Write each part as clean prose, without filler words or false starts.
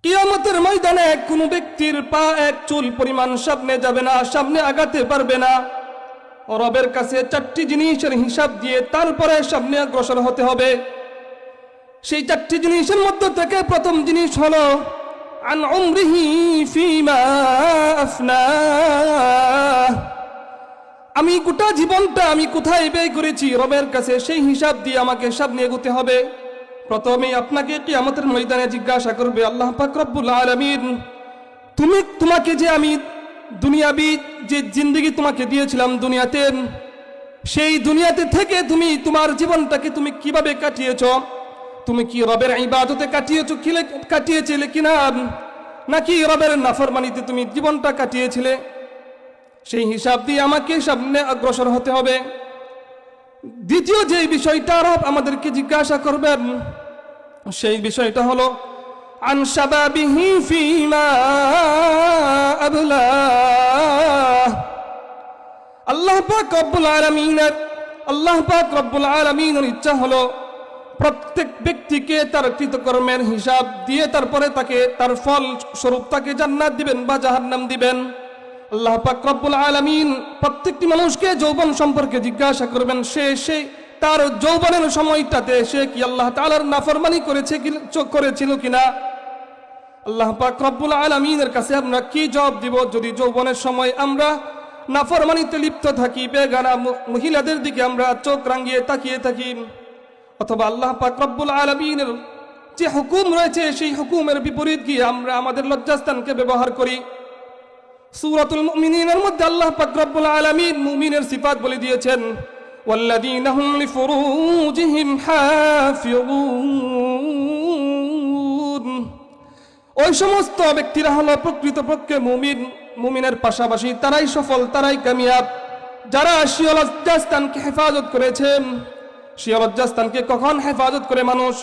কিয়ামতের ময়দানে কোনো ব্যক্তির পা এক চুল পরিমাণ সামনে যাবে না, সামনে আগাতে পারবে না। রবের কাছে 4টি জিনিসের হিসাব দিয়ে তারপরে সামনে অগ্রসর হতে হবে। সেই 4টি জিনিসের মধ্যে থেকে প্রথম জিনিস হলো আন উমরিহি ফিমা আফনা, আমি গোটা জীবনটা আমি কোথায় ব্যয় করেছি রবের কাছে সেই হিসাব দিয়ে আমাকে সামনে এগোতে হবে। প্রথমে আপনাকে কিয়ামতের ময়দানে জিজ্ঞাসা করবে আল্লাহ পাক রব্বুল আলামিন, তোমাকে যে আমি দুনিয়াবি যে জিন্দেগি তোমাকে দিয়েছিলাম দুনিয়াতে, সেই দুনিয়াতে থেকে তুমি তোমার জীবনটাকে তুমি কিভাবে কাটিয়েছো? তুমি কি রবের ইবাদতে কাটিয়েছিলে কিনা, নাকি রবের নাফরমানিতে তুমি জীবনটা কাটিয়েছিলে? সেই হিসাব দিয়ে আমাকে সামনে অগ্রসর হতে হবে। দ্বিতীয় যে বিষয়টা রব আমাদেরকে জিজ্ঞাসা করবেন সেই বিষয়টা হলো আন শাবাবিহি ফিমা আবলা, আল্লাহ পাক রব্বুল আলামিনের ইচ্ছা হলো প্রত্যেক ব্যক্তিকে তার কৃতকর্মের হিসাব দিয়ে তারপরে তাকে তার ফল স্বরূপ তাকে জান্নাত দিবেন বা জাহান্নাম দিবেন। আল্লাহ পাক রব্বুল আলামিন প্রত্যেকটি মানুষকে যৌবন সম্পর্কে জিজ্ঞাসা করবেন, সে তার যৌবনের সময়টাতে সে কি আল্লাহ তাআলার নাফরমানি করেছিল কিনা। আল্লাহ পাক রব্বুল আলামিনের কাছে আমরা কি জবাব দিব যদি যৌবনের সময় আমরা নাফরমানিতে লিপ্ত থাকি, বেগানা মহিলাদের দিকে আমরা চোখ রাঙিয়ে তাকিয়ে থাকি, অথবা আল্লাহ পাক রব্বুল আলামিনের যে হুকুম রয়েছে সেই হুকুমের বিপরীত গিয়ে আমরা আমাদের লজ্জাস্থানকে ব্যবহার করি। সূরাতুল মুমিনিনের মধ্যে আল্লাহ পাক রব্বুল আলামিন মুমিনের সিফাত বলে দিয়েছেন, ওয়াল্লাযীনা হুম লিফুরুজিহিম হাফিযুন, ওই সমস্ত ব্যক্তিরা হলো প্রকৃতপক্ষে মুমিনের পাশাপাশি তারাই সফল, তারাই কামিয়াব যারা স্বীয় লজ্জাস্থানকে হেফাজত করেছেন। স্বীয় লজ্জাস্থানকে কখন হেফাজত করে মানুষ?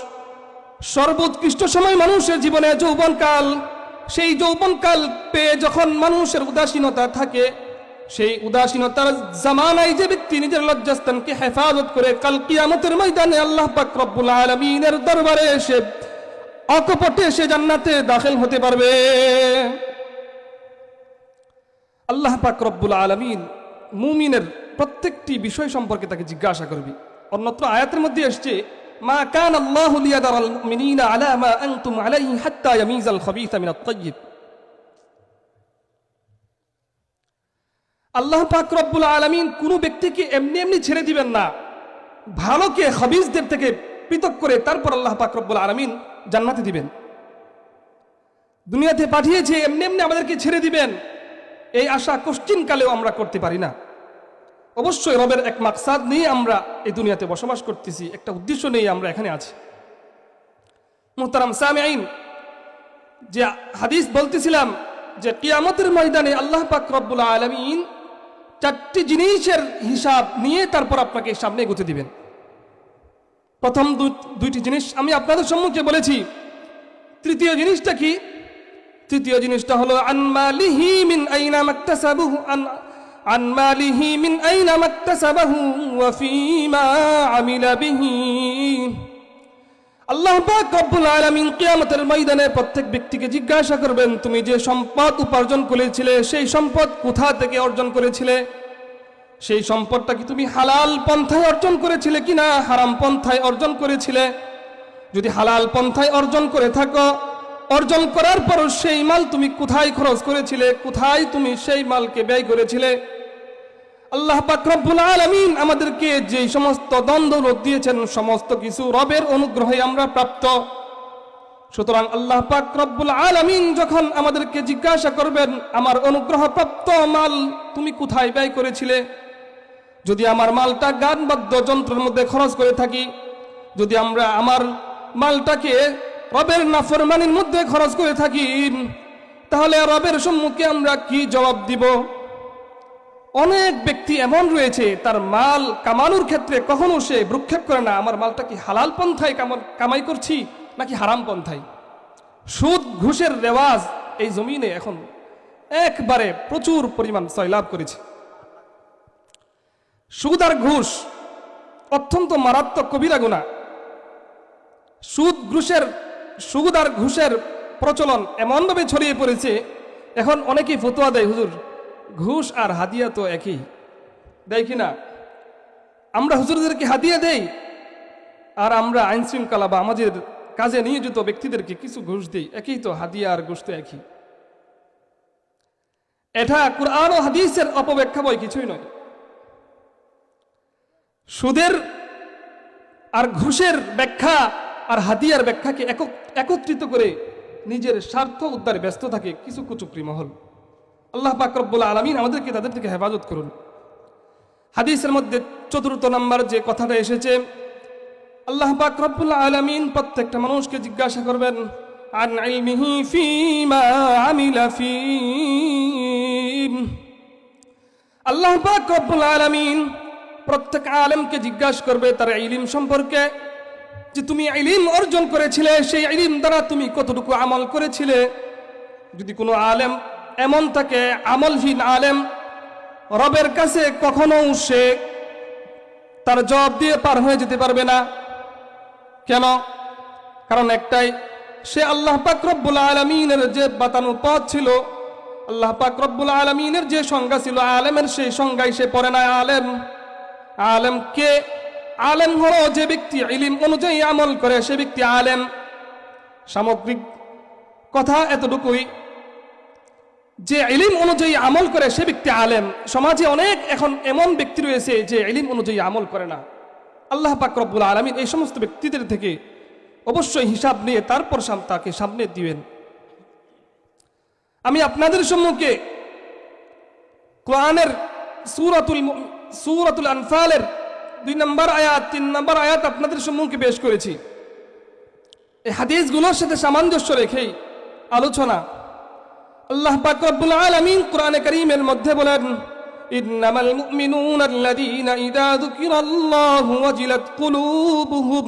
সর্বোৎকৃষ্ট সময় মানুষের জীবনে যৌবনকাল। সেই যৌবনকাল পেয়ে যখন মানুষের উদাসীনতা থাকে, সেই উদাসীনতার জামানায় যে ব্যক্তি নিজের লজ্জাস্থানকে হেফাজত করে কাল কিয়ামতের ময়দানে আল্লাহ পাক রব্বুল আলামিনের দরবারে এসে অকপটে সে জান্নাতে দাখিল হতে পারবে। আল্লাহ পাক রব্বুল আলামিন মুমিনের প্রত্যেকটি বিষয় সম্পর্কে তাকে জিজ্ঞাসা করবে। অন্যত্র আয়াতের মধ্যে এসেছে, মা কান আল্লাহু লিয়াদারাল মুমিনিনা আলা মা আনতুম আলাইহি হাত্তা ইয়ামিজাল খাবিসা মিনাত তাইয়্যিব। আল্লাহ পাক রব্বুল আলামিন কোন ব্যক্তিকে এমনি এমনি ছেড়ে দিবেন না, ভালোকে খাবিসদের থেকে পৃথক করে তারপর আল্লাহ পাক রব্বুল আলামিন জান্নাতে দিবেন। দুনিয়াতে পাঠিয়েছে এমনি এমনি আমাদেরকে ছেড়ে দিবেন, এই আশা কোশ্চিন কালেও আমরা করতে পারি না। অবশ্যই রবের এক মাকসাদ নিয়ে আমরা এই দুনিয়াতে বসবাস করতেছি, একটা উদ্দেশ্য নিয়ে আমরা এখানে আছি। মুহতারাম সামিঈন, যে হাদিস বলতেছিলাম যে কিয়ামতের ময়দানে আল্লাহ পাক রব্বুল আলামিন 4টি জিনিসের হিসাব নিয়ে তারপর আপনাকে সামনে এগোতে দিবেন। প্রথম দুইটি জিনিস আমি আপনাদের সম্মুখে বলেছি। তৃতীয় জিনিসটা কি? তৃতীয় জিনিসটা হলো আন মালিহি মিন আইনা মাকতাসাবাহু, আন মালিহি মিন আইনা মাকতাসাবাহু ওয়া ফীমা আমিলা বিহি। আল্লাহ পাক রব্বুল আলামিন কিয়ামতের ময়দানে প্রত্যেক ব্যক্তিকে জিজ্ঞাসা করবেন, তুমি যে সম্পদ উপার্জন করেছিলে সেই সম্পদ কোথা থেকে অর্জন করেছিলে? সেই সম্পদটা কি তুমি হালাল পন্থায় অর্জন করেছিলে কিনা হারাম পন্থায় অর্জন করেছিলে? যদি হালাল পন্থায় অর্জন করে থাকো, অর্জন করার পর সেই মাল তুমি কোথায় খরচ করেছিলে, কোথায় তুমি সেই মালকে ব্যয় করেছিলে? আল্লাহ পাক রব্বুল আলামিন আমাদেরকে যে সমস্ত দ্বন্দ্ব দিয়েছেন সমস্ত কিছু রবের অনুগ্রহে আমরা প্রাপ্ত। সুতরাং আল্লাহ পাক রব্বুল আলামিন যখন আমাদেরকে জিজ্ঞাসা করবেন, আমার অনুগ্রহ প্রাপ্ত মাল তুমি কোথায় ব্যয় করেছিলে? যদি আমার মালটা গানবাদ্য যন্ত্রের মধ্যে খরচ করে থাকি, যদি আমরা আমার মালটাকে রবের নাফরমানির মধ্যে খরচ করে থাকি, তাহলে রবের সম্মুখে আমরা কি জবাব দিব? অনেক ব্যক্তি এমন রয়েছে তার মাল কামানোর ক্ষেত্রে কখনো সে ভ্রুক্ষেপ করে না, আমার মালটা কি হালাল পন্থায় কামাই করছি নাকি হারাম পন্থায়। সুদ ঘুষের রেওয়াজ এই জমিনে এখন একবারে প্রচুর পরিমাণ সয়লাভ করেছে। সুদ আর ঘুষ অত্যন্ত মারাত্মক কবিরা গুনাহ। সুদ আর ঘুষের প্রচলন এমনভাবে ছড়িয়ে পড়েছে, এখন অনেকেই ফতোয়া দেয়, হুজুর ঘুষ আর হাদিয়া তো একই, দেয় কি না? আমরা হুজুরদেরকে হাদিয়া দেই, আর আমরা আইন শৃঙ্খলা বা আমাদের কাজে নিয়োজিত ব্যক্তিদেরকে কিছু ঘুষ দিই, একই তো, হাদিয়া আর ঘুষ তো একই। এটা কুরআন ও হাদিসের অপব্যাখ্যা বই কিছুই নয়। সুদের আর ঘুষের ব্যাখ্যা আর হাদিয়ার ব্যাখ্যাকে একত্রিত করে নিজের স্বার্থ উদ্ধারে ব্যস্ত থাকে কিছু কুচক্রী মহল। আল্লাহ পাক রব্বুল আলামিন আমাদেরকে তাদের থেকে হেফাজত করুন। হাদিসের মধ্যে 4 নম্বর যে কথাটা এসেছে, আল্লাহ পাক রব্বুল আলামিন প্রত্যেকটা মানুষকে জিজ্ঞাসা করবেন আন ইলমিহি ফীমা আমিলা ফী। আল্লাহ পাক রব্বুল আলামিন প্রত্যেক আলেমকে জিজ্ঞাসা করবে তার ইলম সম্পর্কে, যে তুমি ইলম অর্জন করেছিলে, সেই ইলম দ্বারা তুমি কতটুকু আমল করেছিলে। যদি কোনো আলেম এমন থাকে আমলহীন আলেম, রবের কাছে কখনো সে তার জবাব দিয়ে পার হয়ে যেতে পারবে না। কেন? কারণ একটাই, সে আল্লাহ পাক রব্বুল আলামিনের যে বাতানো পথ ছিল, আল্লাহ পাক রব্বুল আলামিনের যে সংজ্ঞা ছিল আলেমের, সেই সংজ্ঞায় সে পড়ে না। আলেম কে? আলেম হলো যে ব্যক্তি ইলম অনুযায়ী আমল করে, সে ব্যক্তি আলেম। সামগ্রিক কথা এতটুকুই, যে ইলম অনুযায়ী আমল করে সে ব্যক্তি আলেম। সমাজে অনেক এখন এমন ব্যক্তি রয়েছে যে ইলম অনুযায়ী আমল করে না। আল্লাহ পাক রব্বুল আলামিন এই সমস্ত ব্যক্তিদের থেকে অবশ্যই হিসাব নিয়ে তারপর তাকে সামনে দিবেন। আমি আপনাদের সম্মুখে কোরআনের সূরাতুল আনফালের 2 নম্বর আয়াত 3 নম্বর আয়াত আপনাদের সম্মুখে পেশ করেছি। এই হাদিসগুলোর সাথে সামঞ্জস্য রেখেই আলোচনা। আল্লাহ পাক রব্বুল আলামিন কোরআনে কারীমের মধ্যে বলেন, ইন্নামাল মুমিনুনা আল্লাযীনা ইযা যুকিরাল্লাহু ওয়াজিলাত কুলুবুহুম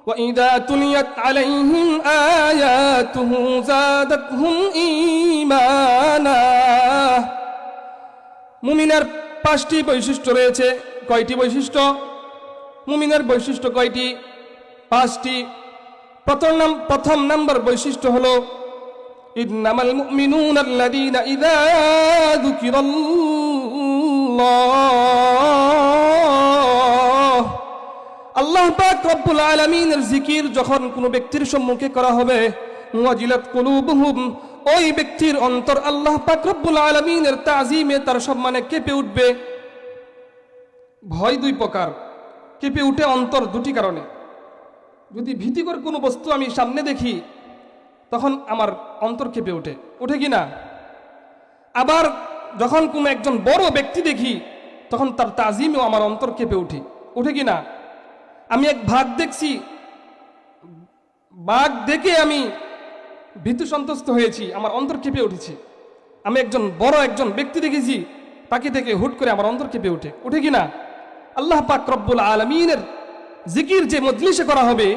ওয়া ইযা তুলিয়াত আলাইহিম আয়াতুহু যাদাতহুম ঈমানা। মুমিনের 5টি বৈশিষ্ট্য রয়েছে। কয়টি বৈশিষ্ট্য? মুমিনের বৈশিষ্ট্য কয়টি? 5টি। প্রথম নাম্বার বৈশিষ্ট্য হলো ইন্নামাল মুমিনুনা আল্লাযীনা ইযা যুকিরাল্লাহ, আল্লাহ পাক রব্বুল আলামিনের জিকির যখন কোনো ব্যক্তির সম্মুখে করা হবে, ওয়াজিলাত কুলুবুহুম, ওই ব্যক্তির অন্তর আল্লাহ পাক রব্বুল আলামিনের তাজিমে, তার সম্মানে কেঁপে উঠবে। ভয় 2 প্রকার, কেঁপে উঠে অন্তর 2টি কারণে। যদি ভীতিকর কোনো বস্তু আমি সামনে দেখি, তখন আমার অন্তর কেঁপে ওঠে কি না? আবার যখন কোনো একজন বড় ব্যক্তি দেখি, তখন তার তাজিমেও আমার অন্তর কেঁপে ওঠে কি না? আমি এক বাঘ দেখছি, বাঘ দেখে আমি ভীতু সন্তুষ্ট হয়েছি, আমার অন্তর কেঁপে উঠেছে। আমি বড় একজন ব্যক্তি দেখেছি, তাকে দেখে হুট করে আমার অন্তর কেঁপে ওঠে কি না? আল্লাহ পাক রব্বুল আলামিনের জিকির যে মজলিসে করা হবে,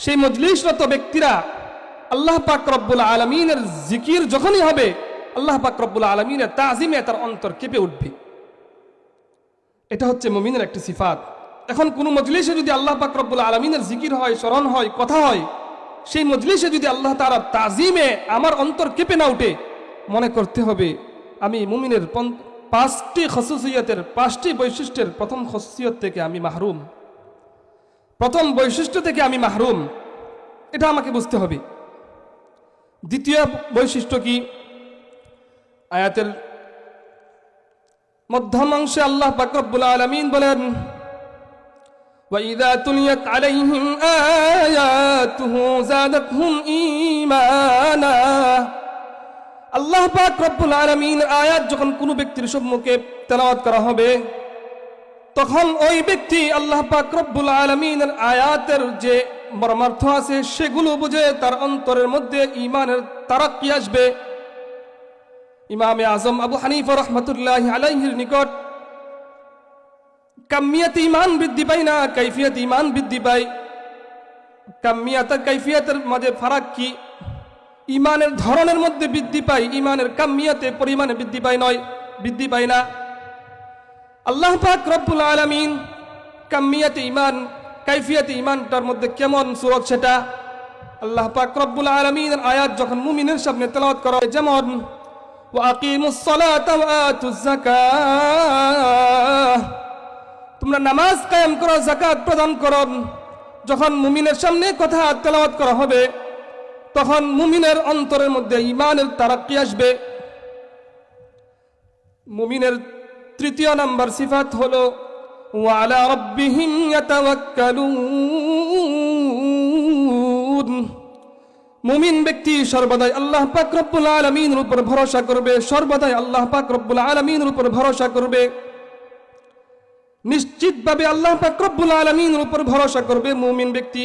সেই মজলিসরত ব্যক্তিরা আল্লাহ পাক রব্বুল আলামিনের জিকির যখনই হবে, আল্লাহ পাক রব্বুল আলামিনের তাজিমে তার অন্তর কেঁপে উঠবে। এটা হচ্ছে মুমিনের একটি সিফাত। এখন কোন মজলিসে যদি আল্লাহ পাক রব্বুল আলামিনের জিকির হয়, স্মরণ হয়, কথা হয়, সেই মজলিসে যদি আল্লাহ তাআলা তাজিমে আমার অন্তর কেঁপে না উঠে, মনে করতে হবে আমি মুমিনের 5টি খাসিয়াতের 5টি বৈশিষ্ট্যের প্রথম খাসিয়ত থেকে আমি মাহরুম, প্রথম বৈশিষ্ট্য থেকে আমি মাহরুম। এটা আমাকে বুঝতে হবে। দ্বিতীয় বৈশিষ্ট্য কি? আয়াতের মধ্যম অংশে আল্লাহ পাক রব্বুল আলামিন বলেন, وَإِذَا تُلِيَتْ عَلَيْهِمْ آيَاتُهُ زَادَتْهُمْ إِيمَانًا। আল্লাহ পাক রব্বুল আলামিন আয়াত যখন কোনো ব্যক্তির সম্মুখে তেলাওয়াত করা হবে, তখন ওই ব্যক্তি আল্লাহ পাক রব্বুল আলামিনের আয়াতের যে মর্মার্থ আছে সেগুলো বুঝে তার অন্তরের মধ্যে ঈমানের তারাক্কি আসবে। ইমামে আজম আবু হানিফা রাহমাতুল্লাহি আলাইহির নিকট কামিয়াত ঈমান বৃদ্ধি পায় না, কাইফিয়াত ঈমান বৃদ্ধি পায়। কামিয়াত আর কাইফিয়াতের মাঝে ফারাক কি? ঈমানের ধরনের মধ্যে বৃদ্ধি পায়, ঈমানের কামিয়াতে পরিমাণে বৃদ্ধি পায় না। আল্লাহ পাক রব্বুল আলামিন কামিয়াতে ঈমান, কাইফিয়াতে ঈমানটার মধ্যে কেমন সূরত সেটা আল্লাহ পাক রব্বুল আলামিনের আয়াত যখন মুমিনের সামনে তেলাওয়াত করা হয়, যেমন ওয়া আকিমুস সালাতা ওয়া আতুজ যাকাত, তোমরা নামাজ কায়েম করো, যাকাত প্রদান করো, যখন মুমিনের সামনে কথা তেলাওয়াত করা হবে তখন মুমিনের অন্তরের মধ্যে ঈমানের তারাক্কি আসবে। মুমিনের তৃতীয় নাম্বার সিফাত হলো ওয়া আলা রাব্বিহিম ইয়াতাওয়াক্কালুন। মুমিন ব্যক্তি সর্বদাই আল্লাহ পাক রব্বুল আলামিনের উপর ভরসা করবে, সর্বদাই আল্লাহ পাক রব্বুল আলামিনের উপর ভরসা করবে, নিশ্চিতভাবে আল্লাহ পাক রব্বুল আলামিনের উপর ভরসা করবে মুমিন ব্যক্তি।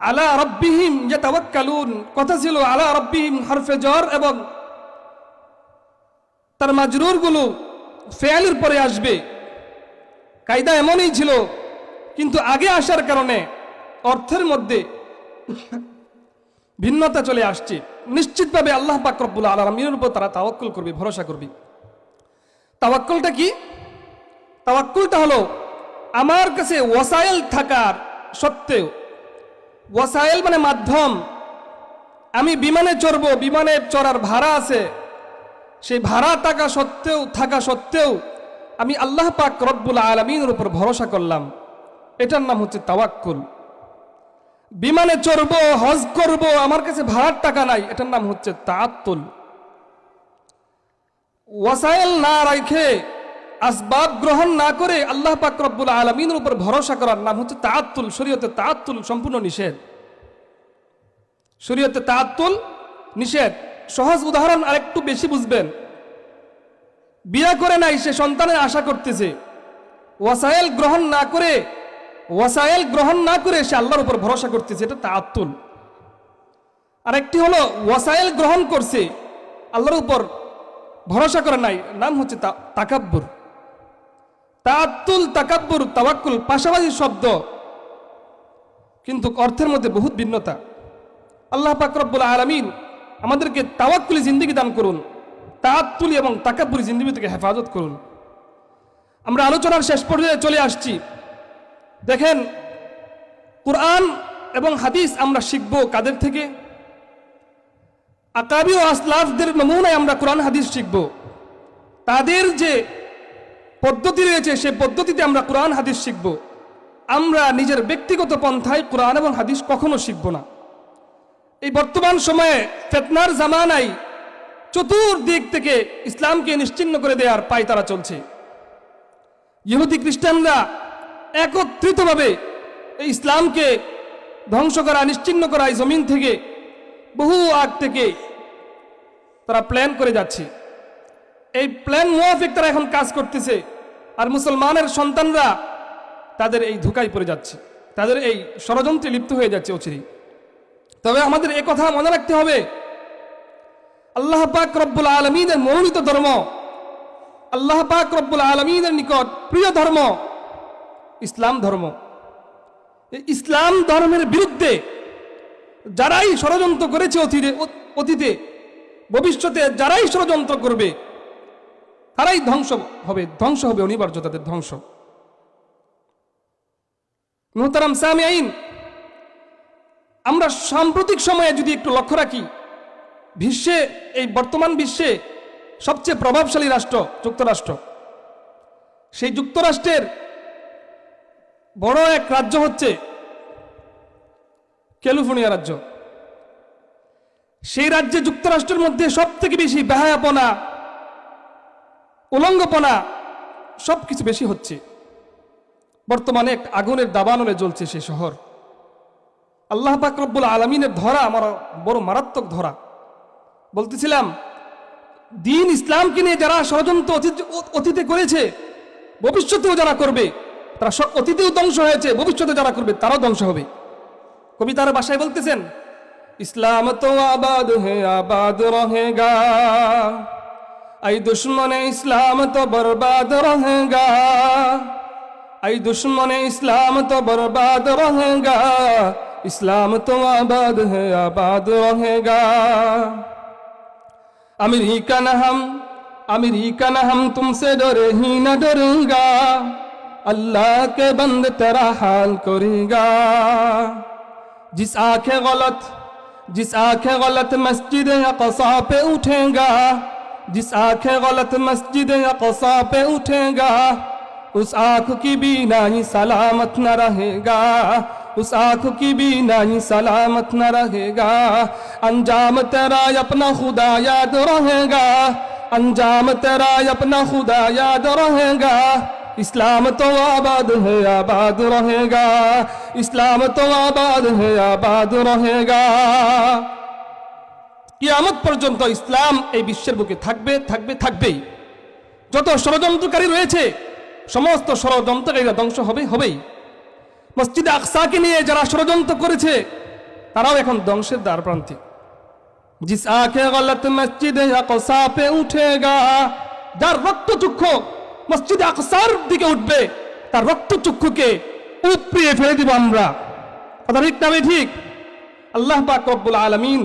আলা রাব্বিহিম ইয়াতাওয়াক্কালুন, কথা ছিল আলা রাব্বিহিম হরফে জ্বর এবং তার মাজরুর গুলো ফেয়ালের পরে আসবে, কায়দা এমনই ছিল, কিন্তু আগে আসার কারণে অর্থের মধ্যে ভিন্নতা চলে আসছে। নিশ্চিতভাবে আল্লাহ পাক রব্বুল আলামিনের উপর তারা তাওয়াক্কুল করবে, ভরসা করবে। তাওয়াক্কুলটা কি? তাওয়াক্কুলটা হলো আমার কাছে ওয়াসাইল থাকার সত্ত্বেও, ওয়াসাইল মানে মাধ্যম, আমি বিমানে চড়বো, বিমানে চড়ার ভাড়া আছে, সেই ভাড়া থাকা সত্ত্বেও আমি আল্লাহ পাক রব্বুল আলামিনের উপর ভরসা করলাম, এটার নাম হচ্ছে তাওয়াক্কুল। বিমানে চড়বো, হজ করব, আমার কাছে ভাড়ার টাকা নাই, এটার নাম হচ্ছে তাআত্তুল। ওয়াসাইল না রেখে, আসবাব গ্রহণ না করে আল্লাহ পাক রব্বুল আলামিনের উপর ভরসা করার নাম হচ্ছে তাআত্তুল। শরীয়তে তাআত্তুল সম্পূর্ণ নিষেধ, শরীয়তে তাআত্তুল নিষেধ। সহজ উদাহরণ আরেকটু বেশি বুঝবেন। বিয়ে করে নাই, সে সন্তানের আশা করতেছে, ওয়াসাইল গ্রহণ না করে সে আল্লাহর উপর ভরসা করতেছে, এটা তাআত্তুল। আরেকটি হলো ওয়াসাইল গ্রহণ করছে, আল্লাহর উপর ভরসা করে নাই, নাম হচ্ছে তাকাব্বুর। তাআত্তুল, তাকাব্বুর, তাওয়াক্কুল পাশাপাশি শব্দ, কিন্তু অর্থের মধ্যে বহুত ভিন্নতা। আল্লাহ পাক রব্বুল আলামিন আমাদেরকে তাওয়াক্কুলি জিন্দেগি দান করুন, তাআত্তুলি এবং তাকাব্বুরি জিন্দেগি থেকে হেফাজত করুন। আমরা আলোচনার শেষ পর্যায়ে চলে আসছি। দেখেন, কুরআন এবং হাদিস আমরা শিখবো কাদের থেকে? আকাবি ও আসলাফদের নমুনায় আমরা কোরআন হাদিস শিখব। তাদের যে পদ্ধতি রয়েছে সেই পদ্ধতিতে আমরা কোরআন হাদিস শিখব। আমরা নিজের ব্যক্তিগত পন্থায় কোরআন এবং হাদিস কখনো শিখব না। এই বর্তমান সময়ে ফিতনার জামানায় চতুর্দিক থেকে ইসলামকে নিশ্চিহ্ন করে দেওয়ার পায় তারা চলছে। ইহুদি খ্রিস্টানরা একত্রিতভাবে এই ইসলামকে ধ্বংস করা, নিশ্চিহ্ন করা, এই জমিন থেকে বহু আগ থেকে তারা প্ল্যান করে যাচ্ছে। এই প্ল্যান মুআফিক তারা এখন কাজ করতেছে, আর মুসলমানের সন্তানরা তাদের এই ধোঁকায় পড়ে যাচ্ছে, তাদের এই ষড়যন্ত্রে লিপ্ত হয়ে যাচ্ছে অচিরেই। তবে আমাদের এই কথা মনে রাখতে হবে, আল্লাহ পাক রব্বুল আলামিনের মনোনীত ধর্ম, আল্লাহ পাক রব্বুল আলামিনের নিকট প্রিয় ধর্ম ইসলাম ধর্ম। এই ইসলাম ধর্মের বিরুদ্ধে যারাই ষড়যন্ত্র করেছে অতীতে, ভবিষ্যতে যারাই ষড়যন্ত্র করবে তারাই ধ্বংস হবে, অনিবার্য তাদের ধ্বংস। মুহতারাম সামিঈন, আমরা সাম্প্রতিক সময়ে যদি একটু লক্ষ্য রাখি, বিশ্বে, এই বর্তমান বিশ্বে সবচেয়ে প্রভাবশালী রাষ্ট্র যুক্তরাষ্ট্র। সেই যুক্তরাষ্ট্রের বড় এক রাজ্য হচ্ছে ক্যালিফোর্নিয়া রাজ্য। সেই রাজ্যে যুক্তরাষ্ট্রের মধ্যে সব থেকে বেশি বেহায়াপনা, উলঙ্গপনা সবকিছু বেশি হচ্ছে। বর্তমানে এক আগুনের দাবানলে জ্বলছে সেই শহর। আল্লাহ পাক রব্বুল আলামিনের ধরা আমার বড় মারাত্মক ধরা। বলতেছিলাম, দিন ইসলামকে নিয়ে যারা ষড়যন্ত্র অতীতে করেছে, ভবিষ্যতেও যারা করবে, তারা অতীতেও ধ্বংস হয়েছে, ভবিষ্যতে যারা করবে তারাও ধ্বংস হবে। কবিতার ভাষায় বলতেছেন, ইসলাম তো আবাদ হে আবাদ রহেগা, আই দুশ্মনে ইসলাম তো বরবাদ রহেগা, আই দুশ্মনে ইসলাম তো বরবাদ রহেগা, ইসলাম তো আবাদ হে আবাদ রহেগা। अमेरिका न हम तुमसे डरे ही न डरेगा, अल्लाह के बंद तेरा हाल करेगा। जिस आंखें गलत मस्जिद अक़सा पे उठेगा, जिस आंखें गलत मस्जिद अक़सा पे उठेगा, उस आँख की बीनाई सलामत न रहेगा, उस आँख की बीनाई सलामत न रहेगा। अंजाम तेरा अपना खुदा याद रहेगा, अंजाम तेरा अपना खुदा याद रहेगा। इस्लाम तो आबाद है आबाद रहेगा, इस्लाम तो आबाद है आबाद रहेगा। কিয়ামত পর্যন্ত ইসলাম এই বিশ্বের বুকে থাকবে থাকবে থাকবেই। যত ষড়যন্ত্রকারী রয়েছে সমস্ত ষড়যন্ত্রকারীরা ধ্বংস হবেই। মসজিদে আকসাকে নিয়ে যারা ষড়যন্ত্র করেছে তারাও এখন ধ্বংসের দ্বার প্রান্তে। জিস আঁখে গলত মসজিদে আকসা পে উঠেগা, যার রক্তচক্ষু মসজিদে আকসার দিকে উঠবে তার রক্তচক্ষুকে উপড়িয়ে ফেলে দিব আমরা। কথা ঠিক না ঠিক? আল্লাহ পাক রব্বুল আলামিন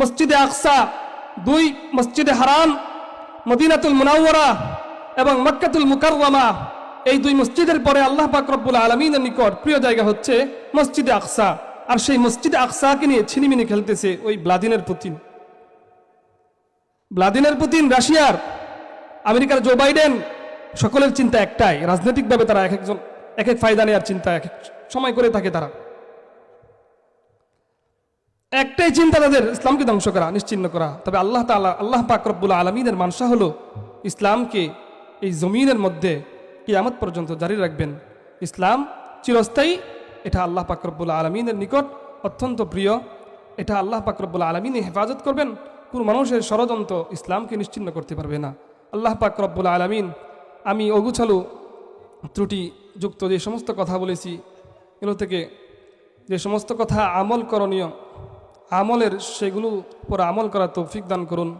মসজিদে আকসা, দুই মসজিদে হারাম, মদিনাতুল মুনাওয়ারা এবং মক্কাতুল মুকাররমা, এই দুই মসজিদের পরে আল্লাহ পাক রব্বুল আলামিনের নিকট প্রিয় জায়গা হচ্ছে মসজিদে আকসা। আর সেই মসজিদে আকসাকে নিয়ে ছিনিমিনি খেলতেছে ওই ভ্লাদিমির পুতিন, রাশিয়ার, আমেরিকার জো বাইডেন। সকলের চিন্তা একটাই, রাজনৈতিকভাবে তারা এক এক ফায়দা নেওয়ার চিন্তা এক এক সময় করে থাকে। তারা একটাই চিন্তা তাদের, ইসলামকে ধ্বংস করা, নিশ্চিহ্ন করা। তবে আল্লাহ তাআলা, আল্লাহ পাক রব্বুল আলামিনের মানসা হলো ইসলামকে এই জমিনের মধ্যে কিয়ামত পর্যন্ত জারি রাখবেন। ইসলাম চিরস্থায়ী, এটা আল্লাহ পাক রব্বুল আলামিনের নিকট অত্যন্ত প্রিয়। এটা আল্লাহ পাক রব্বুল আলামিন হেফাজত করবেন। কোন মানুষের ষড়যন্ত্র ইসলামকে নিশ্চিহ্ন করতে পারবে না। আল্লাহ পাক রব্বুল আলামিন, আমি অগুছালু ত্রুটিযুক্ত যে সমস্ত কথা বলেছি এগুলো থেকে যে সমস্ত কথা আমল করণীয়, আমলের সেগুলো পর আমল করার তৌফিক দান করুন।